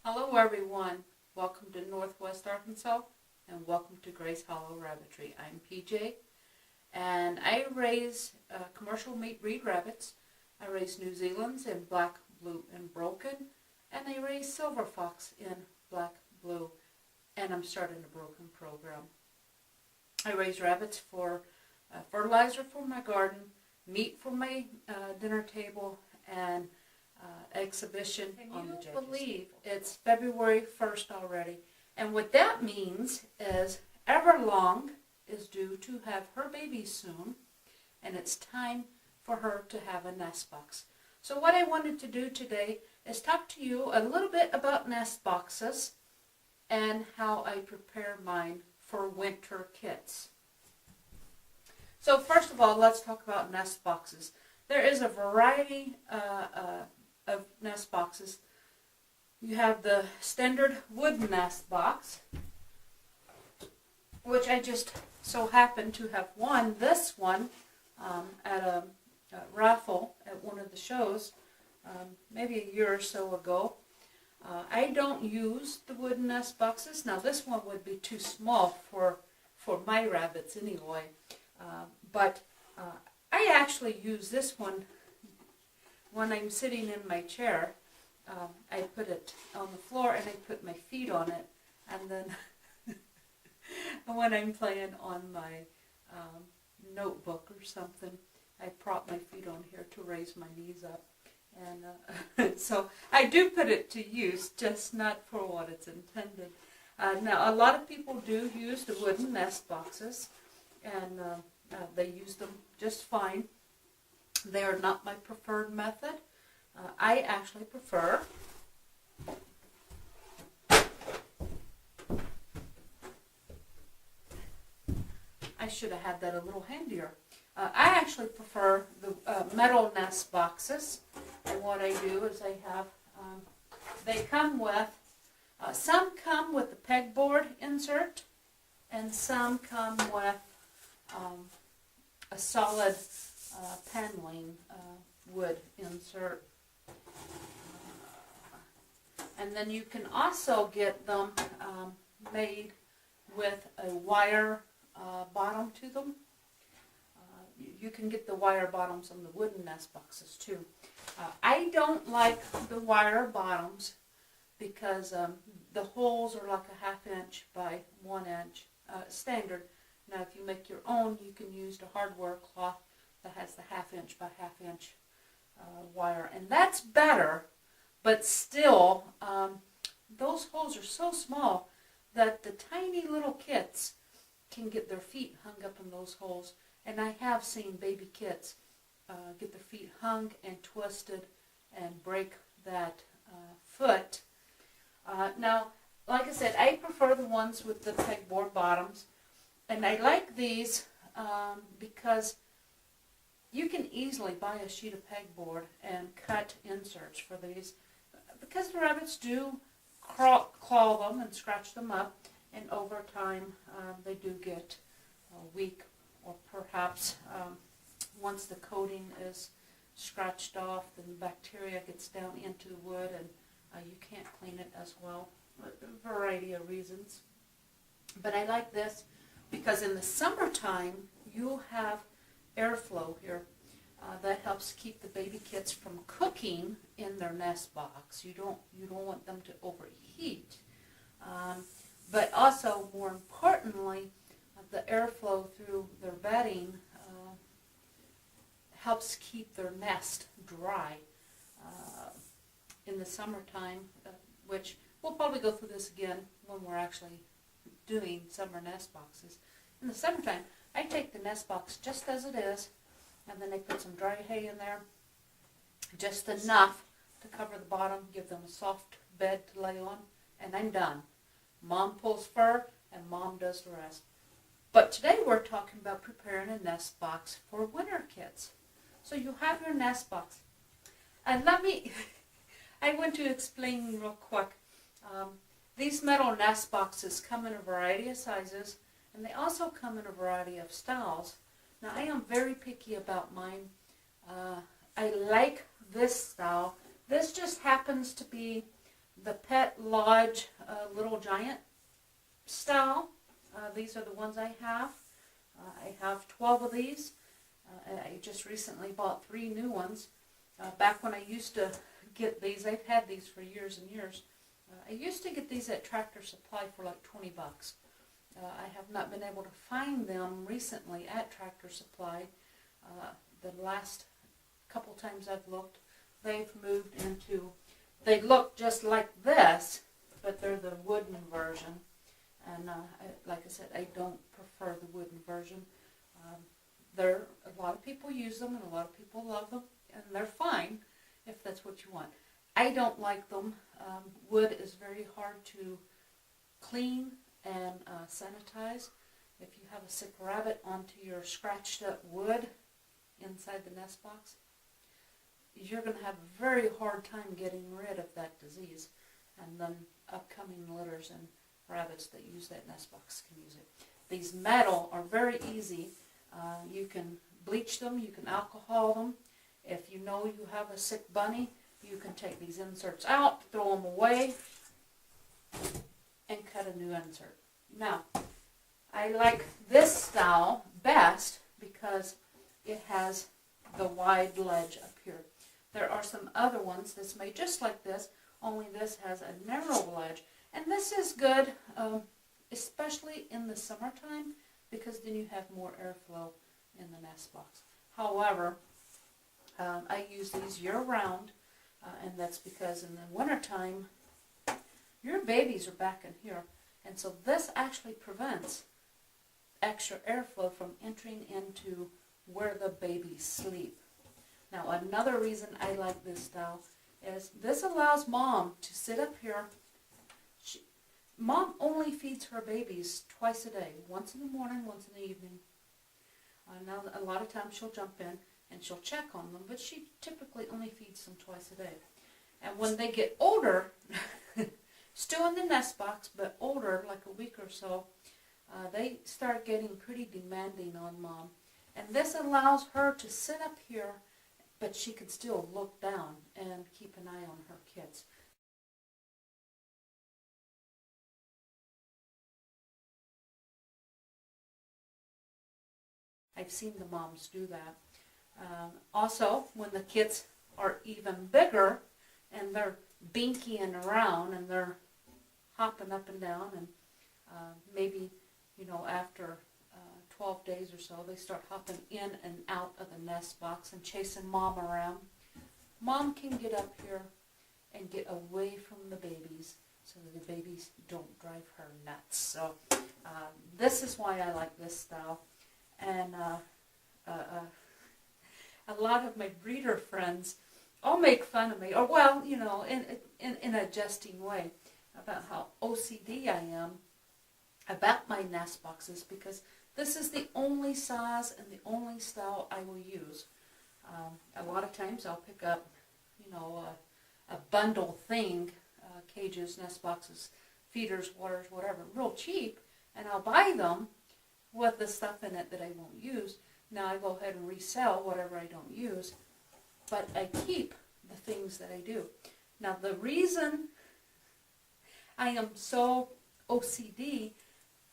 Hello everyone, welcome to Northwest Arkansas and welcome to Grace Hollow Rabbitry. I'm PJ and I raise commercial meat breed rabbits. I raise New Zealand's in black, blue, and broken, and I raise silver fox in black, blue, and I'm starting a broken program. I raise rabbits for fertilizer for my garden, meat for my dinner table, and exhibition on the judges. Can you believe it's February 1st already? And what that means is Everlong is due to have her baby soon, and it's time for her to have a nest box. So what I wanted to do today is talk to you a little bit about nest boxes and how I prepare mine for winter kits. So first of all, let's talk about nest boxes. There is a variety of nest boxes. You have the standard wood nest box, which I just so happen to have won this one at a raffle at one of the shows maybe a year or so ago. I don't use the wooden nest boxes. Now this one would be too small for my rabbits anyway, but I actually use this one when I'm sitting in my chair. I put it on the floor and I put my feet on it, and then when I'm playing on my notebook or something, I prop my feet on here to raise my knees up. And so I do put it to use, just not for what it's intended. Now, a lot of people do use the wooden nest boxes, and they use them just fine. They are not my preferred method. I actually prefer I should have had that a little handier. I actually prefer the metal nest boxes, and what I do is I have they come with some come with the pegboard insert, and some come with a solid paneling wood insert. And then you can also get them made with a wire bottom to them. You can get the wire bottoms on the wooden nest boxes too. I don't like the wire bottoms because the holes are like a 1/2 inch by 1 inch standard. Now if you make your own, you can use the hardware cloth that has the 1/2 inch by 1/2 inch wire, and that's better, but still those holes are so small that the tiny little kits can get their feet hung up in those holes, and I have seen baby kits get their feet hung and twisted and break that foot. Now, like I said, I prefer the ones with the pegboard bottoms, and I like these because you can easily buy a sheet of pegboard and cut inserts for these, because the rabbits do claw them and scratch them up, and over time they do get weak, or perhaps once the coating is scratched off, then the bacteria gets down into the wood and you can't clean it as well. A variety of reasons. But I like this because in the summertime you'll have airflow here that helps keep the baby kits from cooking in their nest box. You don't want them to overheat, but also more importantly, the airflow through their bedding helps keep their nest dry in the summertime, which we'll probably go through this again when we're actually doing summer nest boxes. In the summertime, I take the nest box just as it is, and then I put some dry hay in there, just enough to cover the bottom, give them a soft bed to lay on, and I'm done. Mom pulls fur, and Mom does the rest. But today we're talking about preparing a nest box for winter kits. So you have your nest box. And I want to explain real quick. These metal nest boxes come in a variety of sizes, and they also come in a variety of styles. Now I am very picky about mine. I like this style. This just happens to be the Pet Lodge Little Giant style. These are the ones I have. I have 12 of these. And I just recently bought 3 new ones. Back when I used to get these, I've had these for years and years. I used to get these at Tractor Supply for like 20 bucks. I have not been able to find them recently at Tractor Supply. The last couple times I've looked, they've moved into, they look just like this, but they're the wooden version. And like I said, I don't prefer the wooden version. A lot of people use them and a lot of people love them, and they're fine if that's what you want. I don't like them. Wood is very hard to clean and sanitize. If you have a sick rabbit onto your scratched up wood inside the nest box, you're going to have a very hard time getting rid of that disease, and then upcoming litters and rabbits that use that nest box can use it. These metal are very easy. You can bleach them, you can alcohol them. If you know you have a sick bunny, you can take these inserts out, throw them away, and cut a new insert. Now, I like this style best because it has the wide ledge up here. There are some other ones that's made just like this, only this has a narrow ledge. And this is good, especially in the summertime, because then you have more airflow in the nest box. However, I use these year-round, and that's because in the wintertime, your babies are back in here. And so this actually prevents extra airflow from entering into where the babies sleep. Now, another reason I like this style is this allows mom to sit up here. Mom only feeds her babies twice a day, once in the morning, once in the evening. Now, a lot of times she'll jump in and she'll check on them, but she typically only feeds them twice a day. And when they get older, still in the nest box, but older, like a week or so, they start getting pretty demanding on mom. And this allows her to sit up here, but she can still look down and keep an eye on her kids. I've seen the moms do that. Also, when the kids are even bigger and they're binkying around and they're hopping up and down, and maybe, after 12 days or so, they start hopping in and out of the nest box and chasing mom around. Mom can get up here and get away from the babies so that the babies don't drive her nuts. So this is why I like this style. And a lot of my breeder friends all make fun of me, or in a jesting way, about how OCD I am about my nest boxes, because this is the only size and the only style I will use. A lot of times I'll pick up, a bundle thing, cages, nest boxes, feeders, waters, whatever, real cheap, and I'll buy them with the stuff in it that I won't use. Now I go ahead and resell whatever I don't use, but I keep the things that I do. Now the reason I am so OCD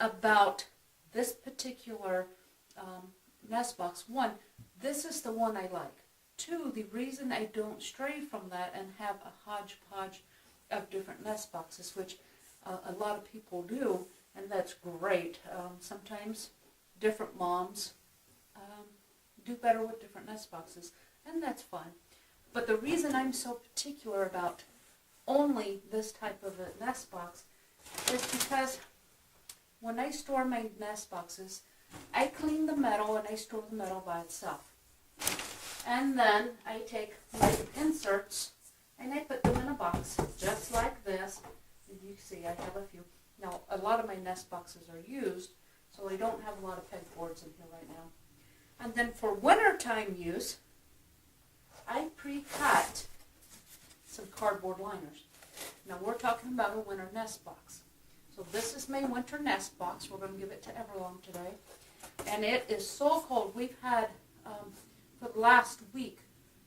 about this particular nest box, one, this is the one I like. Two, the reason I don't stray from that and have a hodgepodge of different nest boxes, which a lot of people do, and that's great. Sometimes different moms do better with different nest boxes, and that's fine. But the reason I'm so particular about only this type of a nest box is because when I store my nest boxes, I clean the metal and I store the metal by itself. And then I take my inserts and I put them in a box just like this. And you can see I have a few. Now, a lot of my nest boxes are used, so I don't have a lot of pegboards in here right now. And then for wintertime use, I pre-cut some cardboard liners. Now we're talking about a winter nest box. So this is my winter nest box. We're going to give it to Everlong today. And it is so cold. We've had, for the last week,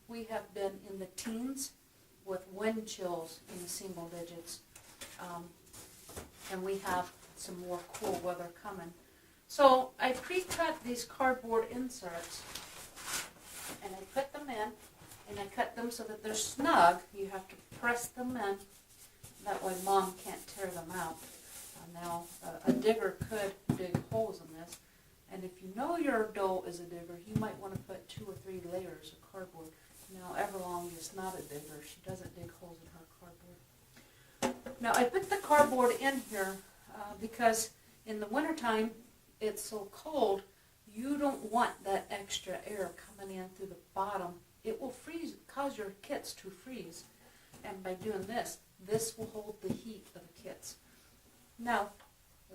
we have been in the teens with wind chills in single digits. And we have some more cool weather coming. So I pre-cut these cardboard inserts, and I put them in, and I cut them so that they're snug. You have to press them in. That way Mom can't tear them out. Now, a digger could dig holes in this. And if you know your dough is a digger, you might want to put 2 or 3 layers of cardboard. Now, Everlong is not a digger. She doesn't dig holes in her cardboard. Now, I put the cardboard in here because in the wintertime, it's so cold, you don't want that extra air coming in through the bottom. It will freeze, cause your kits to freeze. And by doing this, this will hold the heat of the kits. Now,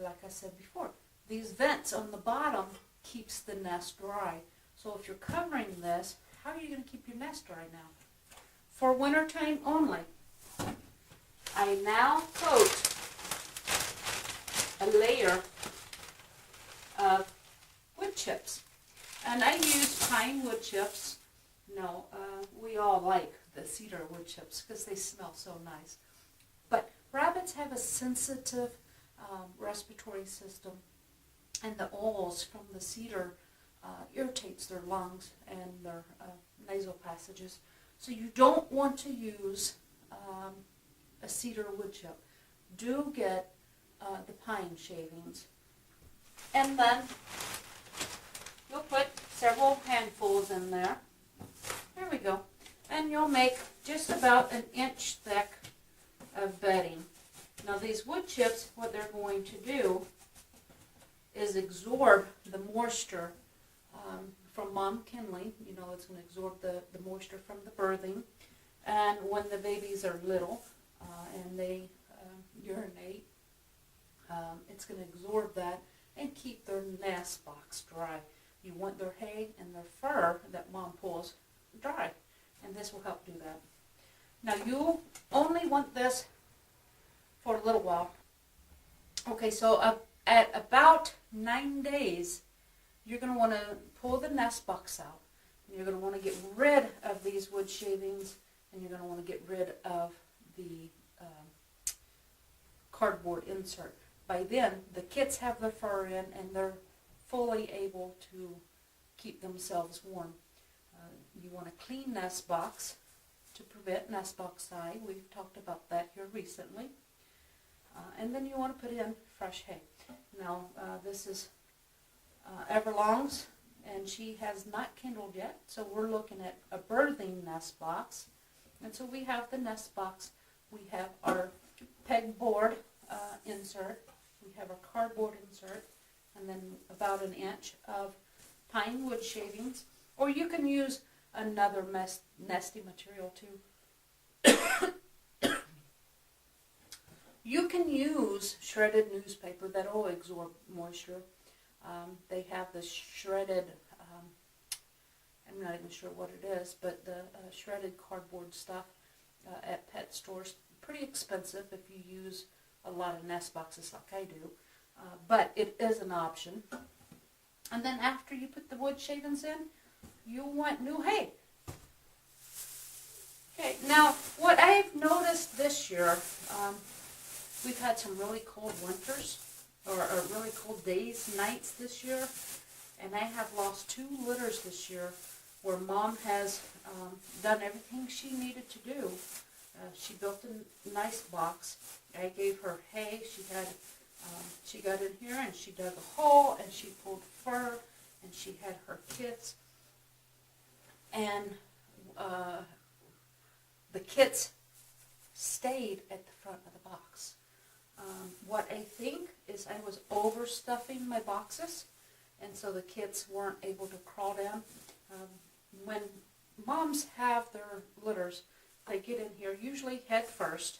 like I said before, these vents on the bottom keeps the nest dry. So if you're covering this, how are you going to keep your nest dry now? For wintertime only, I now coat a layer of wood chips. And I use pine wood chips. No, we all like the cedar wood chips because they smell so nice. But rabbits have a sensitive respiratory system, and the oils from the cedar irritates their lungs and their nasal passages. So you don't want to use a cedar wood chip. Do get the pine shavings. And then you'll put several handfuls in there. There we go. And you'll make just about an inch thick of bedding. Now these wood chips, what they're going to do is absorb the moisture from Mom Kinley. You know, it's going to absorb the moisture from the birthing. And when the babies are little and they urinate, it's going to absorb that and keep their nest box dry. You want their hay and their fur that Mom pulls dry, and this will help do that. Now you only want this for a little while. Okay, so at about 9 days, you're going to want to pull the nest box out. You're going to want to get rid of these wood shavings, and you're going to want to get rid of the cardboard insert. By then, the kits have their fur in, and they're fully able to keep themselves warm. You want a clean nest box to prevent nest box dye. We've talked about that here recently. And then you want to put in fresh hay. Now, this is Everlong's, and she has not kindled yet, so we're looking at a birthing nest box. And so we have the nest box. We have our pegboard insert. We have our cardboard insert, and then about an inch of pine wood shavings. Or you can use another nesty material too. You can use shredded newspaper that will absorb moisture. They have the shredded, I'm not even sure what it is, but the shredded cardboard stuff at pet stores. Pretty expensive if you use a lot of nest boxes like I do, but it is an option. And then after you put the wood shavings in, you want new hay. Okay, now what I've noticed this year, we've had some really cold winters, or really cold days, nights this year, and I have lost 2 litters this year where Mom has done everything she needed to do. She built a nice box. I gave her hay. She got in here and she dug a hole and she pulled fur and she had her kits. And the kits stayed at the front of the box. What I think is I was overstuffing my boxes, and so the kits weren't able to crawl down. When moms have their litters, they get in here usually head first,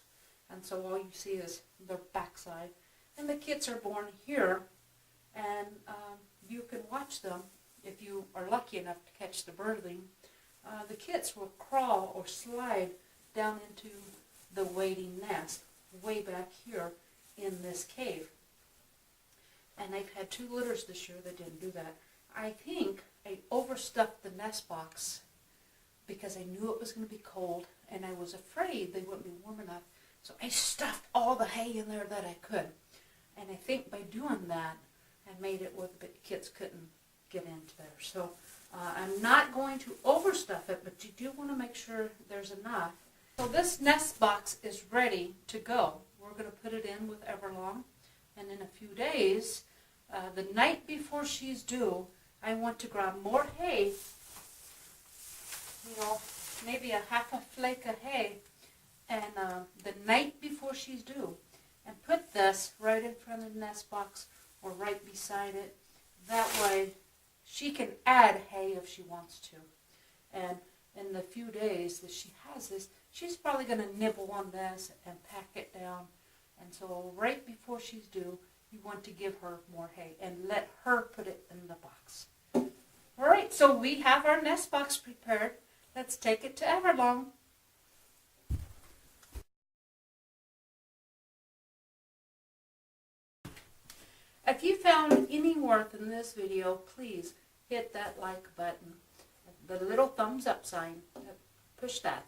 and so all you see is their backside. And the kits are born here, and you can watch them if you are lucky enough to catch the birthing. The kits will crawl or slide down into the waiting nest way back here in this cave. And I've had 2 litters this year that didn't do that. I think I overstuffed the nest box because I knew it was going to be cold and I was afraid they wouldn't be warm enough. So I stuffed all the hay in there that I could. And I think by doing that, I made it where the kids couldn't get into there. So I'm not going to overstuff it, but you do want to make sure there's enough. So this nest box is ready to go. We're going to put it in with Everlong, and in a few days, the night before she's due, I want to grab more hay, maybe a half a flake of hay, and the night before she's due, and put this right in front of the nest box or right beside it. That way she can add hay if she wants to. And in the few days that she has this, she's probably going to nibble on this and pack it down. And so right before she's due, you want to give her more hay and let her put it in the box. All right, so we have our nest box prepared. Let's take it to Everlong. If you found any worth in this video, please hit that like button, the little thumbs up sign, push that.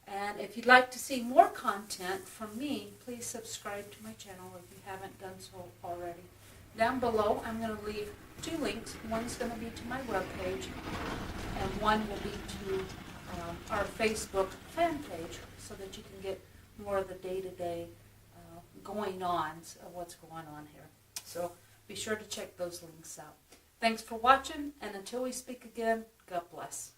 And if you'd like to see more content from me, please subscribe to my channel if you haven't done so already. Down below, I'm going to leave 2 links. One's going to be to my webpage, and one will be to our Facebook fan page, so that you can get more of the day-to-day going-ons of what's going on here. So be sure to check those links out. Thanks for watching, and until we speak again, God bless.